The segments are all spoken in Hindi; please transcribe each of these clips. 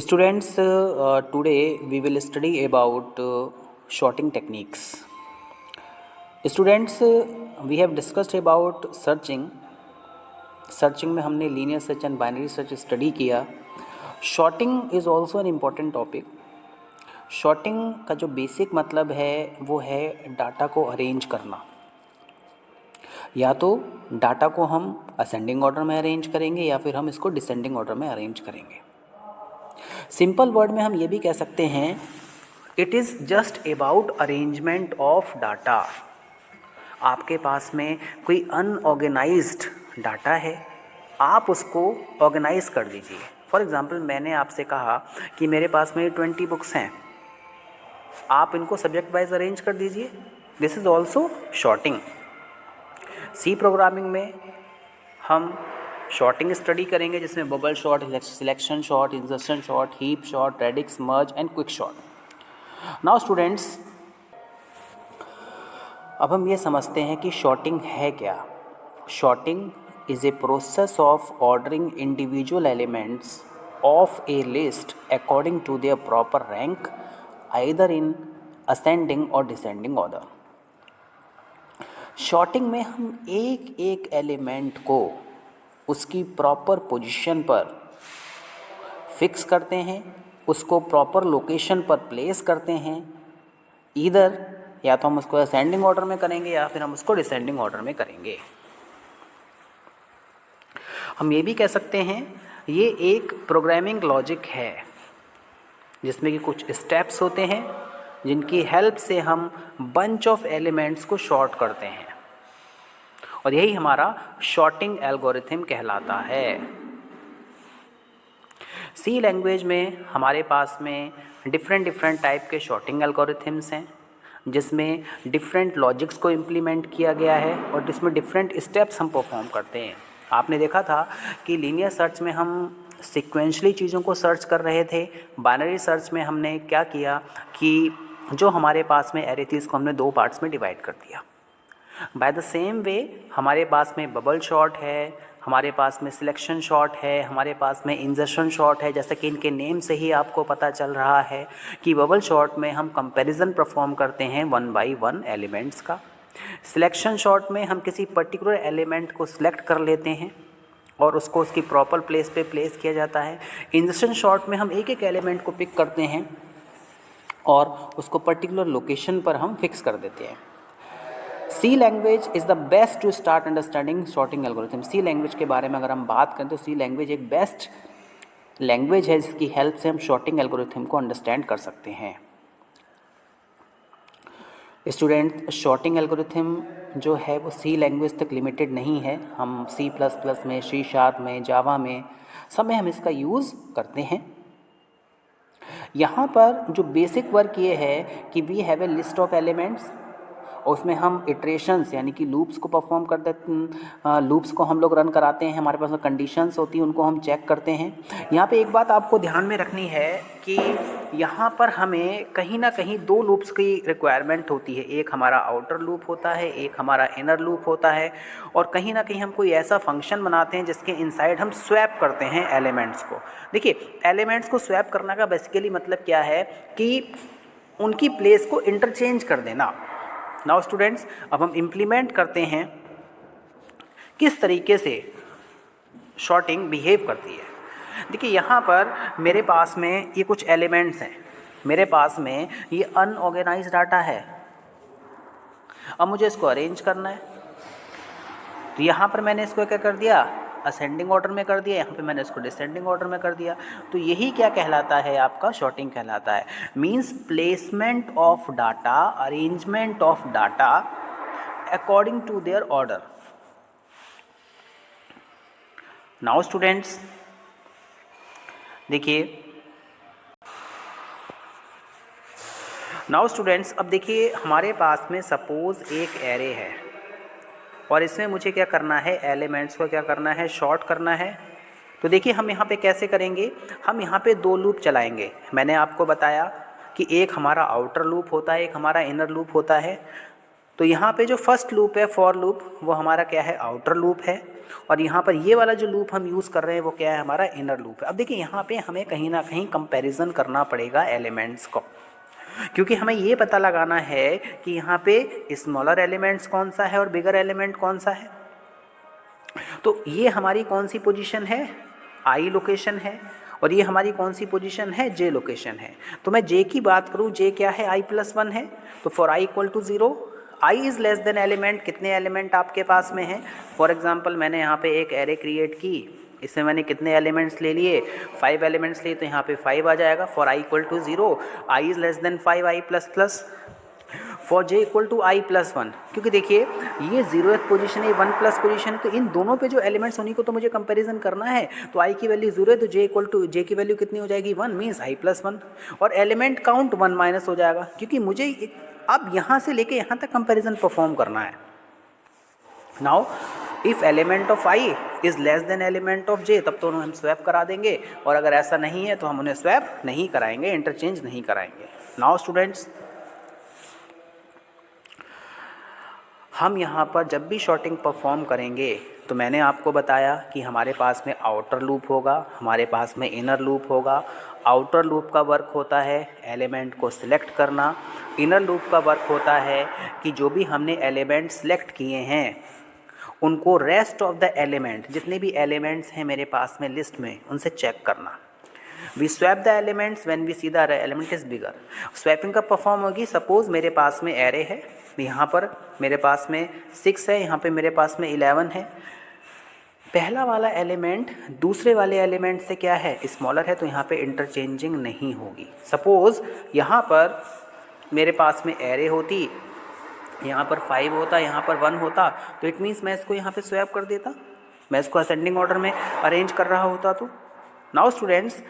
Students, today we will study about sorting techniques. Students, we have discussed about searching. Searching में हमने linear search and binary search study किया. Sorting is also an important topic. Sorting का जो बेसिक मतलब है वो है डाटा को अरेंज करना. या तो डाटा को हम असेंडिंग ऑर्डर में अरेंज करेंगे या फिर हम इसको डिसेंडिंग ऑर्डर में अरेंज करेंगे. सिंपल वर्ड में हम ये भी कह सकते हैं, it is just about arrangement of data. आपके पास में कोई अनऑर्गेनाइज्ड डाटा है, आप उसको ऑर्गेनाइज कर दीजिए. फॉर एग्ज़ाम्पल, मैंने आपसे कहा कि मेरे पास में 20 बुक्स हैं, आप इनको सब्जेक्ट वाइज अरेंज कर दीजिए. This is also sorting. C programming में हम शॉर्टिंग स्टडी करेंगे जिसमें bubble sort, selection sort, insertion sort, heap sort, radix, merge and quick sort. Now students, अब हम ये समझते हैं कि शॉर्टिंग है क्या. Sorting is a process of ordering individual elements of a list according to their proper rank, either in ascending और डिसेंडिंग ऑर्डर. शॉर्टिंग में हम एक एक एलिमेंट को उसकी प्रॉपर पोजीशन पर फिक्स करते हैं, उसको प्रॉपर लोकेशन पर प्लेस करते हैं. ईदर या तो हम उसको असेंडिंग ऑर्डर में करेंगे या फिर हम उसको डिसेंडिंग ऑर्डर में करेंगे. हम ये भी कह सकते हैं ये एक प्रोग्रामिंग लॉजिक है जिसमें कि कुछ स्टेप्स होते हैं जिनकी हेल्प से हम बंच ऑफ एलिमेंट्स को शॉर्ट करते हैं, और यही हमारा शॉर्टिंग एल्गोरिथम कहलाता है. सी लैंग्वेज में हमारे पास में डिफरेंट टाइप के शॉर्टिंग एल्गोरिथम्स हैं जिसमें डिफरेंट लॉजिक्स को इम्प्लीमेंट किया गया है और जिसमें डिफरेंट स्टेप्स हम परफॉर्म करते हैं. आपने देखा था कि लीनियर सर्च में हम सीक्वेंशली चीज़ों को सर्च कर रहे थे. बाइनरी सर्च में हमने क्या किया कि जो हमारे पास में एरे थी उसको हमने दो पार्ट्स में डिवाइड कर दिया. बाय द सेम वे हमारे पास में बबल शॉर्ट है, हमारे पास में सिलेक्शन शॉर्ट है, हमारे पास में इंसर्शन शॉर्ट है. जैसे कि इनके नेम से ही आपको पता चल रहा है कि बबल शॉर्ट में हम कंपैरिजन परफॉर्म करते हैं 1 by 1 एलिमेंट्स का. सिलेक्शन शॉर्ट में हम किसी पर्टिकुलर एलिमेंट को सिलेक्ट कर लेते हैं और उसको उसकी प्रॉपर प्लेस पे प्लेस किया जाता है. इंसर्शन शॉर्ट में हम एक एक एलिमेंट को पिक करते हैं और उसको पर्टिकुलर लोकेशन पर हम फिक्स कर देते हैं. C language is the best to start understanding sorting algorithm. C language के बारे में अगर हम बात करें तो सी लैंग्वेज एक बेस्ट लैंग्वेज है जिसकी हेल्प से हम शॉर्टिंग एल्गोरिथम को अंडरस्टैंड कर सकते हैं. स्टूडेंट, शॉर्टिंग एल्गोरिथम जो है वो सी लैंग्वेज तक लिमिटेड नहीं है. हम C++ में, C# में, जावा में, सब में हम इसका यूज़ करते हैं. यहाँ पर जो बेसिक वर्क ये है कि we have a list of elements और उसमें हम इटरेशंस यानी कि लूप्स को परफॉर्म कर देते हैं. लूप्स को हम लोग रन कराते हैं. हमारे पास में कंडीशंस होती हैं, उनको हम चेक करते हैं. यहाँ पे एक बात आपको ध्यान में रखनी है कि यहाँ पर हमें कहीं ना कहीं दो लूप्स की रिक्वायरमेंट होती है. एक हमारा आउटर लूप होता है, एक हमारा इनर लूप होता है, और कहीं ना कहीं हम कोई ऐसा फंक्शन बनाते हैं जिसके इनसाइड हम स्वैप करते हैं एलिमेंट्स को. देखिए, एलिमेंट्स को स्वैप करने का बेसिकली मतलब क्या है कि उनकी प्लेस को इंटरचेंज कर देना. नाउ स्टूडेंट्स, अब हम इम्प्लीमेंट करते हैं किस तरीके से शॉर्टिंग बिहेव करती है. देखिए, यहाँ पर मेरे पास में ये कुछ एलिमेंट्स हैं, मेरे पास में ये अनऑर्गेनाइज्ड डाटा है. अब मुझे इसको अरेंज करना है, तो यहाँ पर मैंने इसको क्या कर दिया, असेंडिंग ऑर्डर में कर दिया. यहाँ पे मैंने इसको डिसेंडिंग ऑर्डर में कर दिया. तो यही क्या कहलाता है, आपका शॉर्टिंग कहलाता है. Means placement of data, arrangement of data according to their order. Now students, देखिए, अब देखिए हमारे पास में सपोज एक एरे है और इसमें मुझे क्या करना है, एलिमेंट्स को क्या करना है, शॉर्ट करना है. तो देखिए हम यहाँ पे कैसे करेंगे, हम यहाँ पे दो लूप चलाएंगे. मैंने आपको बताया कि एक हमारा आउटर लूप होता है, एक हमारा इनर लूप होता है. तो यहाँ पे जो फर्स्ट लूप है फॉर लूप वो हमारा क्या है, आउटर लूप है, और यहाँ पर ये वाला जो लूप हम यूज़ कर रहे हैं वो क्या है, हमारा इनर लूप है। अब देखिए यहाँ पे हमें कहीं ना कहीं कंपैरिजन करना पड़ेगा एलिमेंट्स को, क्योंकि हमें ये पता लगाना है कि यहाँ पे स्मॉलर एलिमेंट्स कौन सा है और बिगर एलिमेंट कौन सा है। तो ये हमारी कौन सी पोजीशन है, आई लोकेशन है, और ये हमारी कौन सी पोजीशन है, जे लोकेशन है। तो मैं जे की बात करूँ, जे क्या है, i+1 है। तो for i equal to 0 I is less than element, कितने एलिमेंट आपके पास में हैं। फॉर एग्जांपल मैंने यहाँ पे एक एरे क्रिएट की, इसमें मैंने कितने एलिमेंट्स ले लिए, 5 एलिमेंट्स लिए, तो यहाँ पे 5 आ जाएगा। For i equal to 0 I is less than 5 i++। For j equal to i+1, क्योंकि देखिए ये 0th पोजीशन है, 1+ पोजीशन है, तो इन दोनों पे जो एलिमेंट्स उन्हीं को तो मुझे कंपैरिजन करना है। तो i की वैल्यू 0 है, तो j की वैल्यू कितनी हो जाएगी, 1, मीन्स i+1, और एलिमेंट काउंट 1 माइनस हो जाएगा, क्योंकि मुझे अब यहाँ से लेके यहाँ तक कंपैरिजन परफॉर्म करना है। Now if element of i is less than element of j, तब तो हम स्वैप करा देंगे, और अगर ऐसा नहीं है तो हम उन्हें स्वैप नहीं कराएंगे, इंटरचेंज नहीं कराएंगे। नाउ स्टूडेंट्स, हम यहाँ पर जब भी शॉर्टिंग परफॉर्म करेंगे तो मैंने आपको बताया कि हमारे पास में आउटर लूप होगा, हमारे पास में इनर लूप होगा। आउटर लूप का वर्क होता है एलिमेंट को सिलेक्ट करना, इनर लूप का वर्क होता है कि जो भी हमने एलिमेंट सिलेक्ट किए हैं उनको रेस्ट ऑफ द एलिमेंट, जितने भी एलिमेंट्स हैं मेरे पास में लिस्ट में, उनसे चेक करना। We swap the elements when we see the element is bigger. Swapping का परफॉर्म होगी, सपोज मेरे पास में एरे है, यहाँ पर मेरे पास में 6 है, यहाँ पे मेरे पास में 11 है। पहला वाला एलिमेंट दूसरे वाले एलिमेंट से क्या है, स्मॉलर है, तो यहाँ पे इंटरचेंजिंग नहीं होगी। सपोज यहाँ पर मेरे पास में एरे होती, यहाँ पर 5 होता, यहाँ पर 1 होता, तो इट मीन्स मैं इसको यहाँ पे स्वैप कर देता, मैं इसको असेंडिंग ऑर्डर में अरेंज कर रहा होता। तो नाउ स्टूडेंट्स,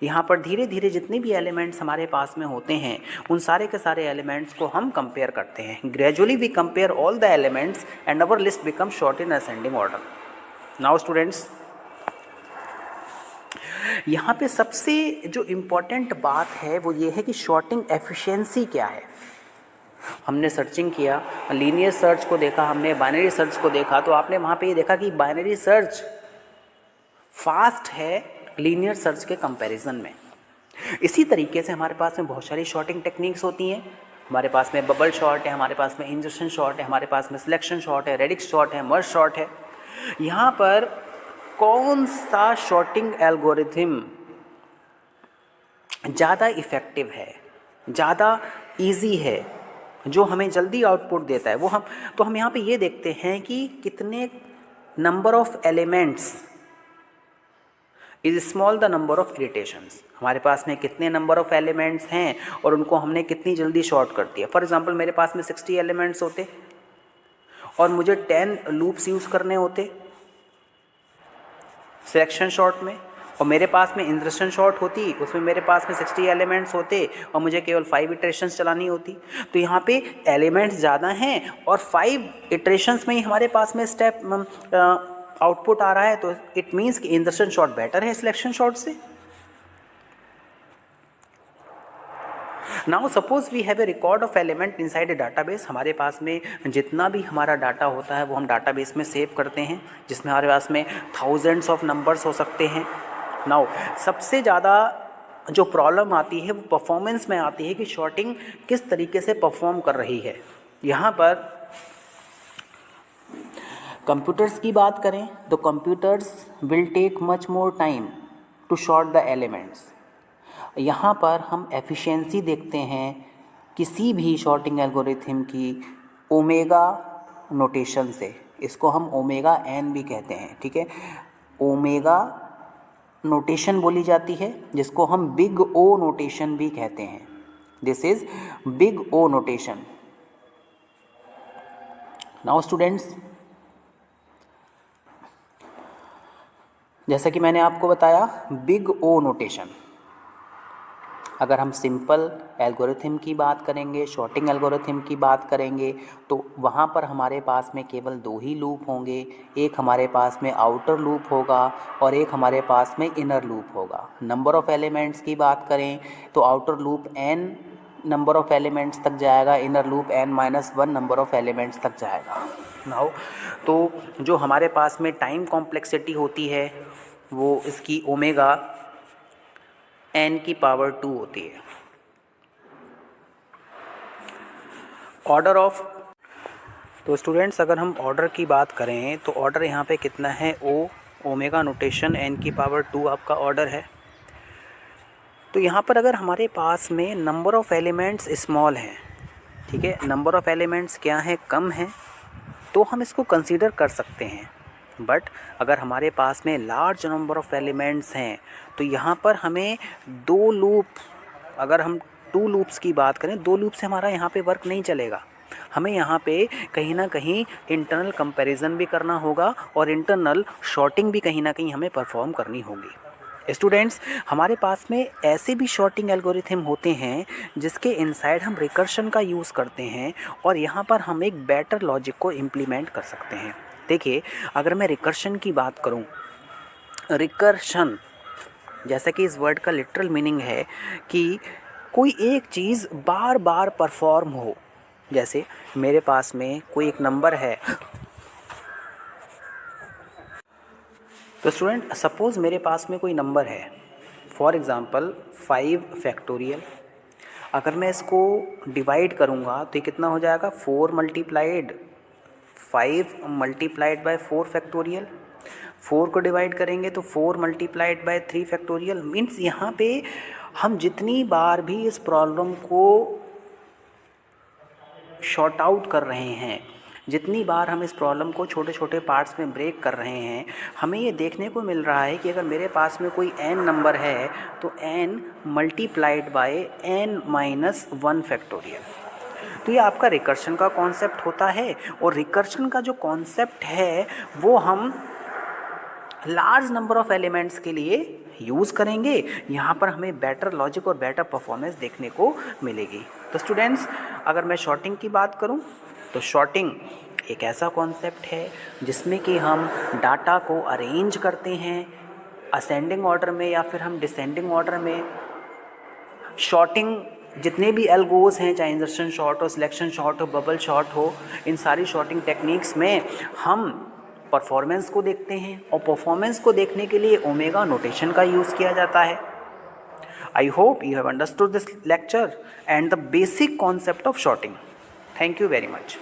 यहाँ पर धीरे धीरे जितने भी एलिमेंट्स हमारे पास में होते हैं उन सारे के सारे एलिमेंट्स को हम कंपेयर करते हैं। Gradually we compare all the elements and our list become sort in ascending order. Now students, यहाँ पे सबसे जो इम्पॉर्टेंट बात है वो ये है कि शॉर्टिंग एफिशिएंसी क्या है। हमने सर्चिंग किया, लीनियर सर्च को देखा, हमने बाइनरी सर्च को देखा, तो आपने वहाँ पे ये देखा कि बाइनरी सर्च फास्ट है लीनियर सर्च के कंपैरिजन में। इसी तरीके से हमारे पास में बहुत सारी शॉर्टिंग टेक्निक्स होती हैं। हमारे पास में बबल शॉर्ट है, हमारे पास में इंजर्शन शॉर्ट है, हमारे पास में सिलेक्शन शॉर्ट है, रेडिक्स शॉर्ट है, मर्ज शॉर्ट है। यहाँ पर कौन सा शॉर्टिंग एल्गोरिथम ज़्यादा इफ़ेक्टिव है, ज़्यादा इजी है, जो हमें जल्दी आउटपुट देता है, वो हम यहाँ पे ये देखते हैं कि कितने number of elements is small the number of irritations. हमारे पास में कितने नंबर ऑफ एलिमेंट्स हैं और उनको हमने कितनी जल्दी शॉर्ट कर दिया। फॉर एग्जांपल मेरे पास में 60 एलिमेंट्स होते और मुझे 10 लूप्स यूज़ करने होते सिलेक्शन शॉर्ट में, और मेरे पास में इंजर्शन शॉर्ट होती, उसमें मेरे पास में 60 एलिमेंट्स होते और मुझे केवल 5 इटरेशंस चलानी होती। तो यहाँ पे एलिमेंट्स ज़्यादा हैं और 5 इटरेशंस में ही हमारे पास में स्टेप आउटपुट आ रहा है, तो इट मीन्स कि इंजर्शन शॉर्ट बेटर है सिलेक्शन शॉर्ट से। Now suppose we have a record of element inside a database. हमारे पास में जितना भी हमारा डाटा होता है वो हम डाटाबेस में सेव करते हैं, जिसमें हमारे पास में थाउजेंड्स ऑफ नंबर्स हो सकते हैं। नाउ सबसे ज़्यादा जो प्रॉब्लम आती है वो परफॉर्मेंस में आती है कि शॉर्टिंग किस तरीके से परफॉर्म कर रही है। यहाँ पर कंप्यूटर्स की बात करें तो computers will take much more time to sort the elements. यहाँ पर हम एफिशिएंसी देखते हैं किसी भी शॉर्टिंग एल्गोरिथम की ओमेगा नोटेशन से, इसको हम ओमेगा एन भी कहते हैं, ठीक है। ओमेगा नोटेशन बोली जाती है जिसको हम बिग ओ नोटेशन भी कहते हैं। This is big O notation. Now students, जैसा कि मैंने आपको बताया बिग ओ नोटेशन, अगर हम सिंपल एल्गोरिथम की बात करेंगे, शॉर्टिंग एल्गोरिथम की बात करेंगे, तो वहाँ पर हमारे पास में केवल 2 ही लूप होंगे। एक हमारे पास में आउटर लूप होगा और एक हमारे पास में इनर लूप होगा। नंबर ऑफ़ एलिमेंट्स की बात करें तो outer loop n number of elements तक जाएगा, inner loop n-1 number of elements तक जाएगा। नाउ तो जो हमारे पास में टाइम कॉम्प्लेक्सिटी होती है वो इसकी ओमेगा n⁻² होती है। ऑर्डर ऑफ, तो स्टूडेंट्स अगर हम ऑर्डर की बात करें तो ऑर्डर यहाँ पे कितना है, ओमेगा नोटेशन n⁻² आपका ऑर्डर है। तो यहाँ पर अगर हमारे पास में नंबर ऑफ़ एलिमेंट्स स्मॉल हैं, ठीक है, नंबर ऑफ़ एलिमेंट्स क्या है, कम है, तो हम इसको कंसीडर कर सकते हैं। बट अगर हमारे पास में लार्ज नंबर ऑफ़ एलिमेंट्स हैं तो यहाँ पर हमें 2 लूप, अगर हम 2 लूप्स की बात करें, 2 लूप से हमारा यहाँ पे वर्क नहीं चलेगा। हमें यहाँ पे कहीं ना कहीं इंटरनल कंपैरिजन भी करना होगा और इंटरनल शॉर्टिंग भी कहीं ना कहीं हमें परफॉर्म करनी होगी। स्टूडेंट्स, हमारे पास में ऐसे भी शॉर्टिंग एल्गोरिथम होते हैं जिसके इनसाइड हम रिकर्शन का यूज़ करते हैं और यहाँ पर हम एक बेटर लॉजिक को इम्प्लीमेंट कर सकते हैं। देखिए, अगर मैं रिकर्शन की बात करूँ, रिकर्शन जैसा कि इस वर्ड का लिटरल मीनिंग है कि कोई एक चीज़ बार बार परफॉर्म हो। जैसे मेरे पास में कोई एक नंबर है, तो स्टूडेंट सपोज़ मेरे पास में कोई नंबर है, फॉर एग्ज़ाम्पल 5 फैक्टोरियल। अगर मैं इसको डिवाइड करूँगा तो ये कितना हो जाएगा, 4 मल्टीप्लाइड 5 मल्टीप्लाइड बाय 4 फैक्टोरियल। 4 को डिवाइड करेंगे तो 4 मल्टीप्लाइड बाय 3 फैक्टोरियल। मीन्स यहाँ पे हम जितनी बार भी इस प्रॉब्लम को शॉर्ट आउट कर रहे हैं, जितनी बार हम इस प्रॉब्लम को छोटे छोटे पार्ट्स में ब्रेक कर रहे हैं, हमें ये देखने को मिल रहा है कि अगर मेरे पास में कोई n नंबर है तो n multiplied by n-1 factorial. तो ये आपका रिकर्शन का कॉन्सेप्ट होता है और रिकर्शन का जो कॉन्सेप्ट है वो हम लार्ज नंबर ऑफ़ एलिमेंट्स के लिए यूज़ करेंगे। यहाँ पर हमें बेटर लॉजिक और बेटर परफॉर्मेंस देखने को मिलेगी। तो स्टूडेंट्स, अगर मैं शॉर्टिंग की बात करूँ तो शॉर्टिंग एक ऐसा कॉन्सेप्ट है जिसमें कि हम डाटा को अरेंज करते हैं असेंडिंग ऑर्डर में या फिर हम डिसेंडिंग ऑर्डर में। शॉर्टिंग जितने भी एल्गोज हैं, चाहे इंसर्शन शॉर्ट हो, सिलेक्शन शॉर्ट हो, बबल शॉर्ट हो, इन सारी शॉर्टिंग टेक्निक्स में हम परफॉर्मेंस को देखते हैं और परफॉर्मेंस को देखने के लिए ओमेगा नोटेशन का यूज़ किया जाता है। I hope you have understood this lecture and the basic concept of sorting. Thank you very much.